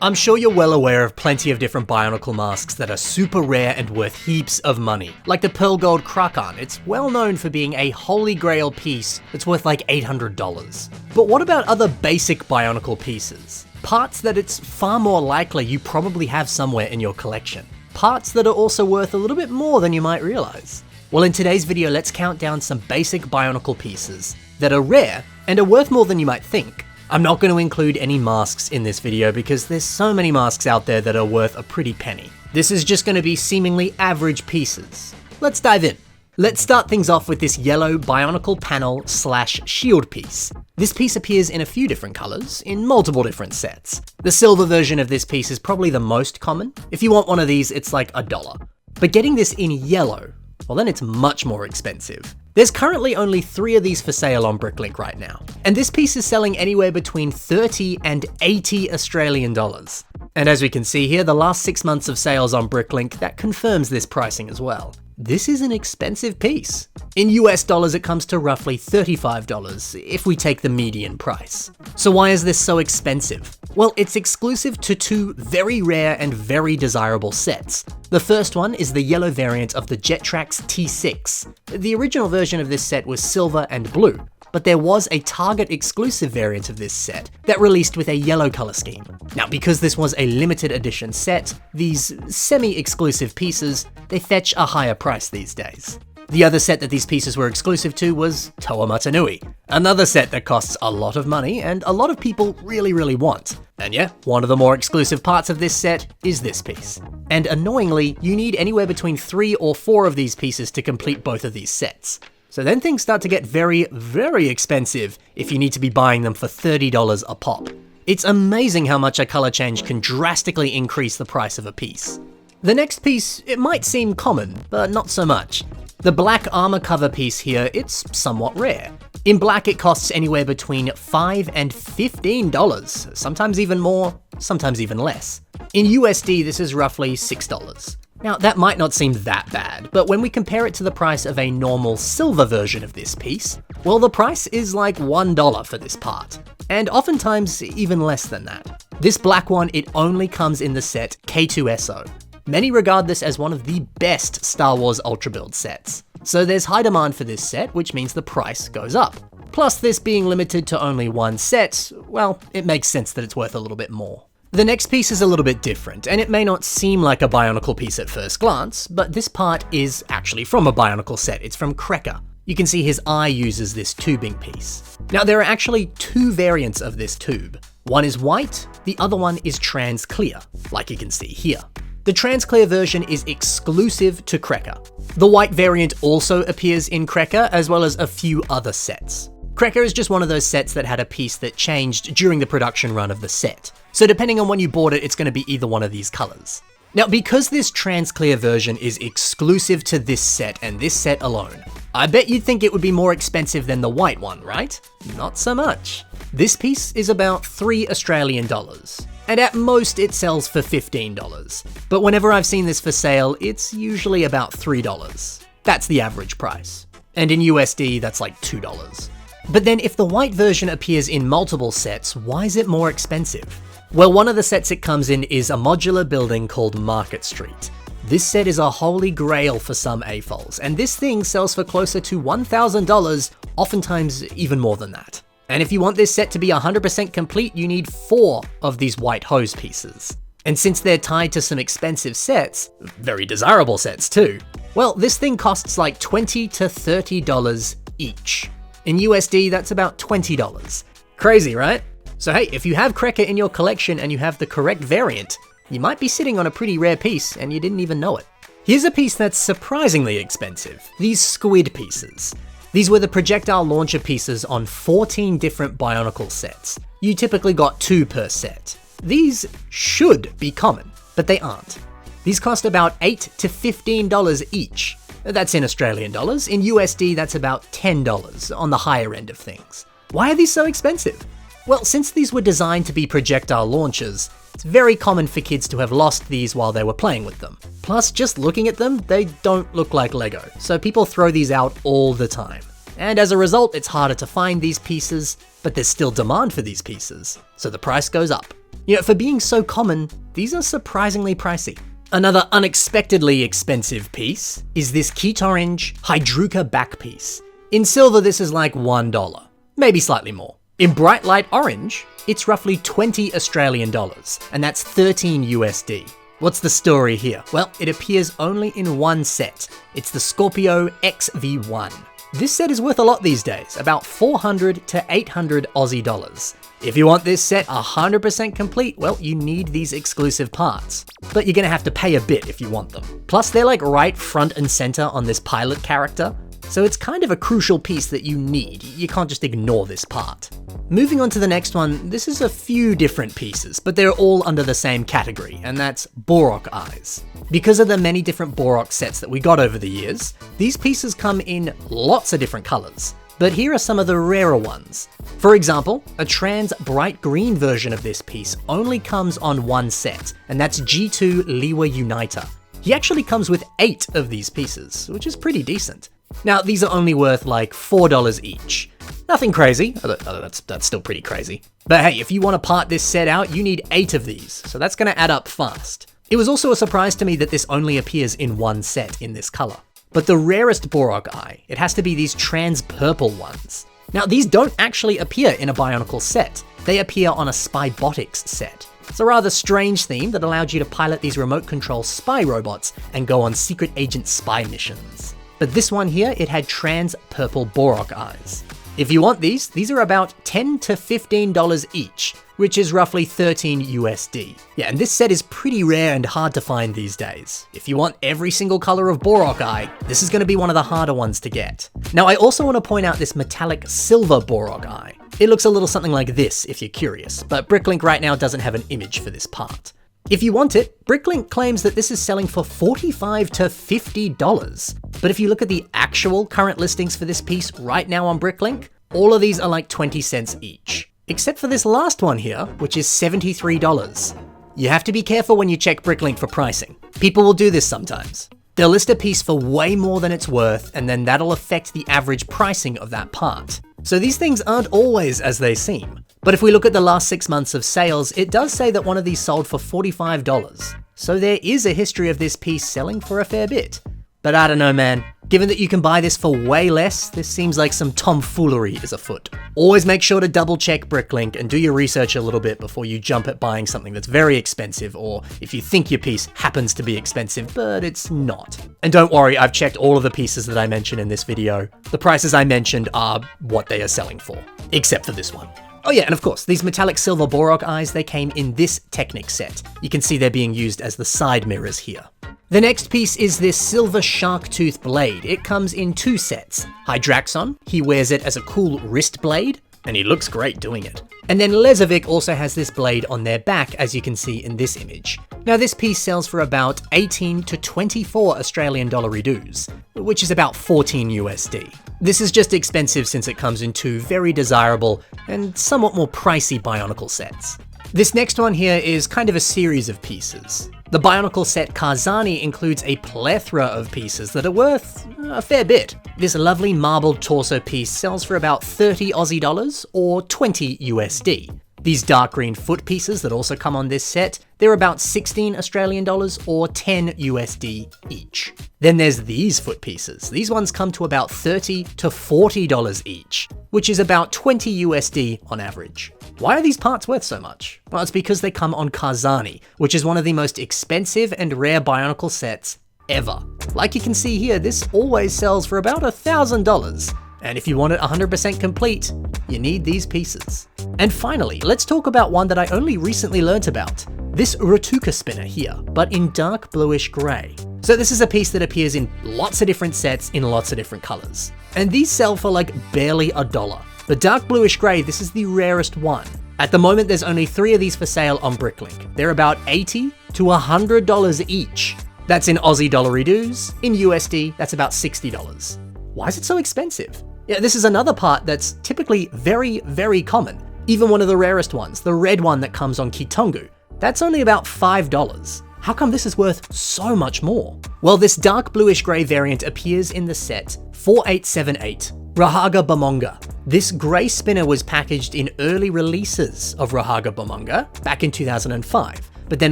I'm sure you're well aware of plenty of different Bionicle masks that are super rare and worth heaps of money. Like the Pearl Gold Krakan, it's well known for being a holy grail piece that's worth like $800. But what about other basic Bionicle pieces? Parts that it's far more likely you probably have somewhere in your collection. Parts that are also worth a little bit more than you might realize. Well, in today's video, let's count down some basic Bionicle pieces that are rare and are worth more than you might think. I'm not going to include any masks in this video because there's so many masks out there that are worth a pretty penny. This is just going to be seemingly average pieces. Let's dive in. Let's start things off with this yellow Bionicle panel / shield piece. This piece appears in a few different colors, in multiple different sets. The silver version of this piece is probably the most common. If you want one of these, it's like $1. But getting this in yellow, well then it's much more expensive. There's currently only 3 of these for sale on Bricklink right now, and this piece is selling anywhere between 30 and 80 Australian dollars. And as we can see here, the last 6 months of sales on Bricklink, that confirms this pricing as well. This is an expensive piece. In US dollars, it comes to roughly $35 if we take the median price. So why is this so expensive? Well, it's exclusive to 2 very rare and very desirable sets. The first one is the yellow variant of the Jetrax T6. The original version of this set was silver and blue, but there was a Target exclusive variant of this set that released with a yellow color scheme. Now, because this was a limited edition set, these semi-exclusive pieces, they fetch a higher price these days. The other set that these pieces were exclusive to was Toa Matanui, another set that costs a lot of money and a lot of people really want. And yeah, one of the more exclusive parts of this set is this piece. And annoyingly, you need anywhere between 3 or 4 of these pieces to complete both of these sets. So then things start to get very expensive if you need to be buying them for $30 a pop. It's amazing how much a color change can drastically increase the price of a piece. The next piece, it might seem common, but not so much. The black armor cover piece here, it's somewhat rare. In black, it costs anywhere between $5 and $15, sometimes even more, sometimes even less. In USD, this is roughly $6. Now, that might not seem that bad, but when we compare it to the price of a normal silver version of this piece, well, the price is like $1 for this part, and oftentimes even less than that. This black one, it only comes in the set K2SO. Many regard this as one of the best Star Wars Ultra Build sets. So there's high demand for this set, which means the price goes up. Plus, this being limited to only one set, well, it makes sense that it's worth a little bit more. The next piece is a little bit different, and it may not seem like a Bionicle piece at first glance, but this part is actually from a Bionicle set. It's from Krekker. You can see his eye uses this tubing piece. Now, there are actually 2 variants of this tube. One is white, the other one is trans clear, like you can see here. The trans clear version is exclusive to Krekker. The white variant also appears in Krekker, as well as a few other sets. Krekker is just one of those sets that had a piece that changed during the production run of the set. So depending on when you bought it, it's going to be either one of these colors. Now, because this trans clear version is exclusive to this set and this set alone, I bet you'd think it would be more expensive than the white one, right? Not so much. This piece is about $3 Australian dollars. And at most it sells for $15. But whenever I've seen this for sale, it's usually about $3. That's the average price. And in USD, that's like $2. But then if the white version appears in multiple sets, why is it more expensive? Well, one of the sets it comes in is a modular building called Market Street. This set is a holy grail for some AFOLs, and this thing sells for closer to $1,000, oftentimes even more than that. And if you want this set to be 100% complete, you need 4 of these white hose pieces. And since they're tied to some expensive sets, very desirable sets too, well, this thing costs like $20 to $30 each. In USD, that's about $20. Crazy, right? So hey, if you have Krekker in your collection and you have the correct variant, you might be sitting on a pretty rare piece and you didn't even know it. Here's a piece that's surprisingly expensive, these squid pieces. These were the projectile launcher pieces on 14 different Bionicle sets. You typically got 2 per set. These should be common, but they aren't. These cost about $8 to $15 each. That's in Australian dollars. In USD, that's about $10 on the higher end of things. Why are these so expensive? Well, since these were designed to be projectile launchers, it's very common for kids to have lost these while they were playing with them. Plus, just looking at them, they don't look like Lego, so people throw these out all the time. And as a result, it's harder to find these pieces, but there's still demand for these pieces, so the price goes up. You know, for being so common, these are surprisingly pricey. Another unexpectedly expensive piece is this Keat Orange Hydruka back piece. In silver, this is like $1, maybe slightly more. In bright light orange, it's roughly 20 Australian dollars, and that's 13 USD. What's the story here? Well, it appears only in one set. It's the Scorpio XV1. This set is worth a lot these days, about 400 to 800 Aussie dollars. If you want this set 100% complete, well, you need these exclusive parts. But you're gonna have to pay a bit if you want them. Plus, they're like right front and center on this pilot character, so it's kind of a crucial piece that you need. You can't just ignore this part. Moving on to the next one, this is a few different pieces, but they're all under the same category, and that's Bohrok eyes. Because of the many different Bohrok sets that we got over the years, these pieces come in lots of different colors. But here are some of the rarer ones. For example, a trans bright green version of this piece only comes on one set, and that's G2 Liwa Uniter. He actually comes with 8 of these pieces, which is pretty decent. Now, these are only worth like $4 each. Nothing crazy, although that's still pretty crazy. But hey, if you want to part this set out, you need 8 of these, so that's gonna add up fast. It was also a surprise to me that this only appears in one set in this color. But the rarest Bohrok eye, it has to be these trans purple ones. Now, these don't actually appear in a Bionicle set. They appear on a Spybotics set. It's a rather strange theme that allowed you to pilot these remote control spy robots and go on secret agent spy missions. But this one here, it had trans purple Bohrok eyes. If you want these are about $10 to $15 each, which is roughly 13 USD. Yeah, and this set is pretty rare and hard to find these days. If you want every single color of Bohrok eye, this is gonna be one of the harder ones to get. Now, I also want to point out this metallic silver Bohrok eye. It looks a little something like this if you're curious, but Bricklink right now doesn't have an image for this part. If you want it, Bricklink claims that this is selling for $45 to $50. But if you look at the actual current listings for this piece right now on Bricklink, all of these are like 20 cents each. Except for this last one here, which is $73. You have to be careful when you check Bricklink for pricing. People will do this sometimes. They'll list a piece for way more than it's worth, and then that'll affect the average pricing of that part. So these things aren't always as they seem. But if we look at the last 6 months of sales, it does say that one of these sold for $45. So there is a history of this piece selling for a fair bit. But I don't know, man. Given that you can buy this for way less, this seems like some tomfoolery is afoot. Always make sure to double check Bricklink and do your research a little bit before you jump at buying something that's very expensive, or if you think your piece happens to be expensive, but it's not. And don't worry, I've checked all of the pieces that I mentioned in this video. The prices I mentioned are what they are selling for, except for this one. Oh yeah, and of course, these metallic silver Bohrok eyes, they came in this Technic set. You can see they're being used as the side mirrors here. The next piece is this silver shark tooth blade. It comes in 2 sets. Hydraxon, he wears it as a cool wrist blade, and he looks great doing it. And then Lezovic also has this blade on their back, as you can see in this image. Now this piece sells for about 18 to 24 Australian dollar redues, which is about 14 USD. This is just expensive since it comes in 2 very desirable and somewhat more pricey Bionicle sets. This next one here is kind of a series of pieces. The Bionicle set Karzani includes a plethora of pieces that are worth a fair bit. This lovely marbled torso piece sells for about 30 Aussie dollars or 20 USD. These dark green foot pieces that also come on this set, they're about 16 Australian dollars or 10 USD each. Then there's these foot pieces. These ones come to about 30 to $40 each, which is about 20 USD on average. Why are these parts worth so much? Well, it's because they come on Karzani, which is one of the most expensive and rare Bionicle sets ever. Like you can see here, this always sells for about $1,000. And if you want it 100% complete, you need these pieces. And finally, let's talk about one that I only recently learnt about. This Ratuka spinner here, but in dark bluish grey. So this is a piece that appears in lots of different sets in lots of different colours. And these sell for like barely $1. The dark bluish grey, this is the rarest one. At the moment, there's only 3 of these for sale on Bricklink. They're about $80 to $100 each. That's in Aussie dollar redues. In USD, that's about $60. Why is it so expensive? Yeah, this is another part that's typically very, very common. Even one of the rarest ones, the red one that comes on Kitongu, that's only about $5. How come this is worth so much more? Well, this dark bluish grey variant appears in the set 4878, Rahaga Bamonga. This grey spinner was packaged in early releases of Rahaga Bomonga back in 2005, but then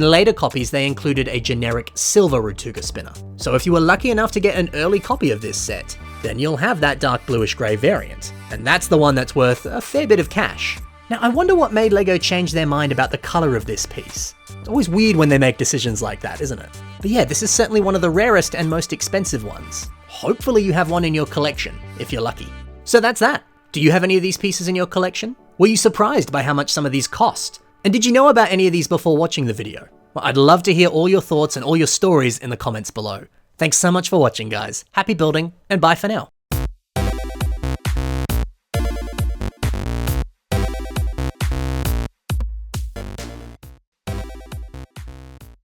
later copies they included a generic silver Rutuga spinner. So if you were lucky enough to get an early copy of this set, then you'll have that dark bluish grey variant, and that's the one that's worth a fair bit of cash. Now I wonder what made LEGO change their mind about the colour of this piece. It's always weird when they make decisions like that, isn't it? But yeah, this is certainly one of the rarest and most expensive ones. Hopefully you have one in your collection, if you're lucky. So that's that. Do you have any of these pieces in your collection? Were you surprised by how much some of these cost? And did you know about any of these before watching the video? Well, I'd love to hear all your thoughts and all your stories in the comments below. Thanks so much for watching, guys. Happy building, and bye for now.